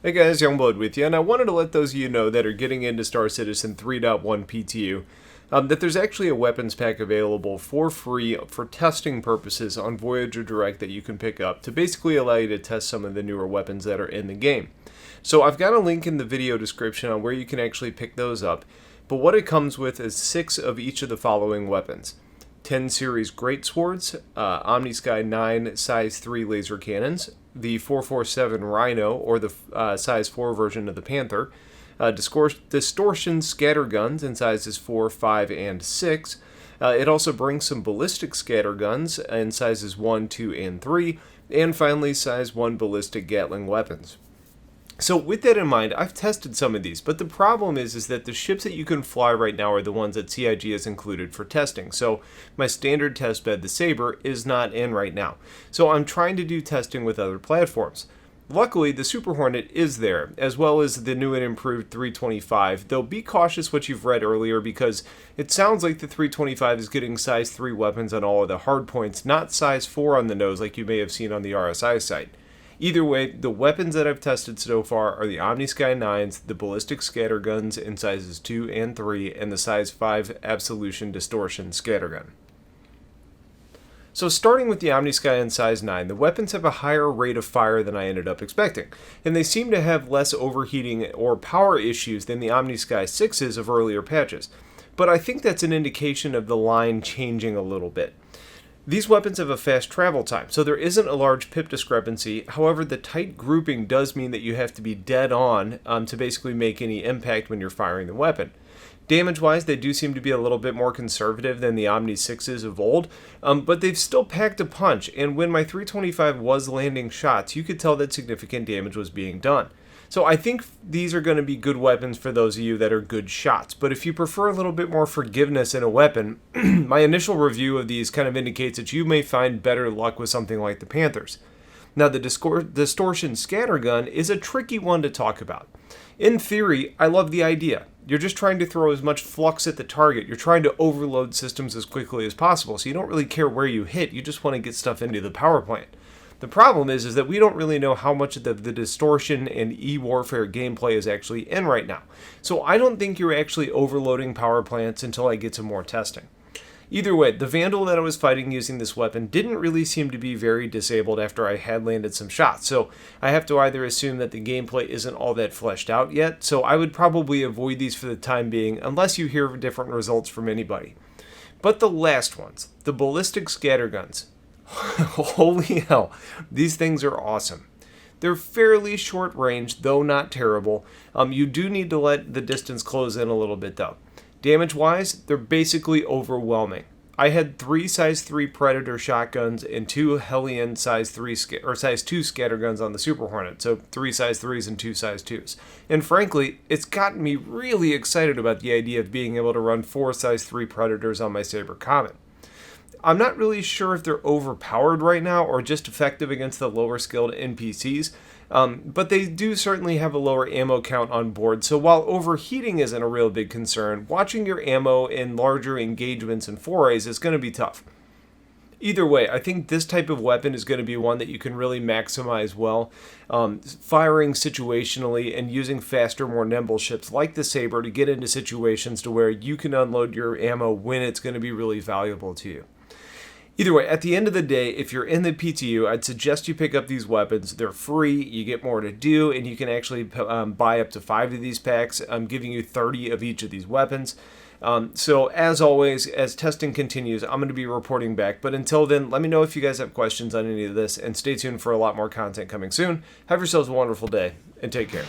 Hey guys, Youngblood with you, and I wanted to let those of you know that are getting into Star Citizen 3.1 PTU that there's actually a weapons pack available for free for testing purposes on Voyager Direct that you can pick up to basically allow you to test some of the newer weapons that are in the game. So I've got a link in the video description on where you can actually pick those up, but what it comes with is 6 of each of the following weapons. 10 series Greatswords, Omnisky 9 size 3 laser cannons, the 447 Rhino, or the size 4 version of the Panther, Distortion scatterguns in sizes 4, 5, and 6. It also brings some ballistic scatterguns in sizes 1, 2, and 3, and finally size 1 ballistic Gatling weapons. So with that in mind, I've tested some of these, but the problem is that the ships that you can fly right now are the ones that CIG has included for testing. So my standard test bed, the Saber, is not in right now. So I'm trying to do testing with other platforms. Luckily, the Super Hornet is there, as well as the new and improved 325, though be cautious what you've read earlier because it sounds like the 325 is getting size 3 weapons on all of the hard points, not size 4 on the nose like you may have seen on the RSI site. Either way, the weapons that I've tested so far are the Omnisky 9s, the ballistic scatterguns in sizes 2 and 3, and the size 5 Absolution Distortion scattergun. So starting with the Omnisky in size 9, the weapons have a higher rate of fire than I ended up expecting, and they seem to have less overheating or power issues than the Omnisky 6s of earlier patches. But I think that's an indication of the line changing a little bit. These weapons have a fast travel time, so there isn't a large pip discrepancy. However, the tight grouping does mean that you have to be dead on to basically make any impact when you're firing the weapon. Damage-wise, they do seem to be a little bit more conservative than the Omni 6s of old, but they've still packed a punch, and when my 325 was landing shots, you could tell that significant damage was being done. So I think these are going to be good weapons for those of you that are good shots. But if you prefer a little bit more forgiveness in a weapon, my initial review of these kind of indicates that you may find better luck with something like the Panthers. Now the Distortion scattergun is a tricky one to talk about. In theory, I love the idea. You're just trying to throw as much flux at the target. You're trying to overload systems as quickly as possible. So you don't really care where you hit. You just want to get stuff into the power plant. The problem is that we don't really know how much of the distortion and e-warfare gameplay is actually in right now. So I don't think you're actually overloading power plants until I get some more testing. Either way, the Vandal that I was fighting using this weapon didn't really seem to be very disabled after I had landed some shots. So I have to either assume that the gameplay isn't all that fleshed out yet. So I would probably avoid these for the time being unless you hear different results from anybody. But the last ones, the ballistic scatterguns. Holy hell, these things are awesome. They're fairly short range, though not terrible. You do need to let the distance close in a little bit though. Damage wise, they're basically overwhelming. I had 3 size 3 Predator shotguns and 2 Hellion size 3 or size 2 scatterguns on the Super Hornet, so 3 size 3s and 2 size 2s. And frankly, it's gotten me really excited about the idea of being able to run 4 size 3 Predators on my Saber Comet. I'm not really sure if they're overpowered right now or just effective against the lower skilled NPCs, but they do certainly have a lower ammo count on board, so while overheating isn't a real big concern, watching your ammo in larger engagements and forays is going to be tough. Either way, I think this type of weapon is going to be one that you can really maximize well, firing situationally and using faster, more nimble ships like the Saber to get into situations to where you can unload your ammo when it's going to be really valuable to you. Either way, at the end of the day, if you're in the PTU, I'd suggest you pick up these weapons. They're free, you get more to do, and you can actually buy up to 5 of these packs. I'm giving you 30 of each of these weapons. So as always, as testing continues, I'm going to be reporting back. But until then, let me know if you guys have questions on any of this, and stay tuned for a lot more content coming soon. Have yourselves a wonderful day, and take care.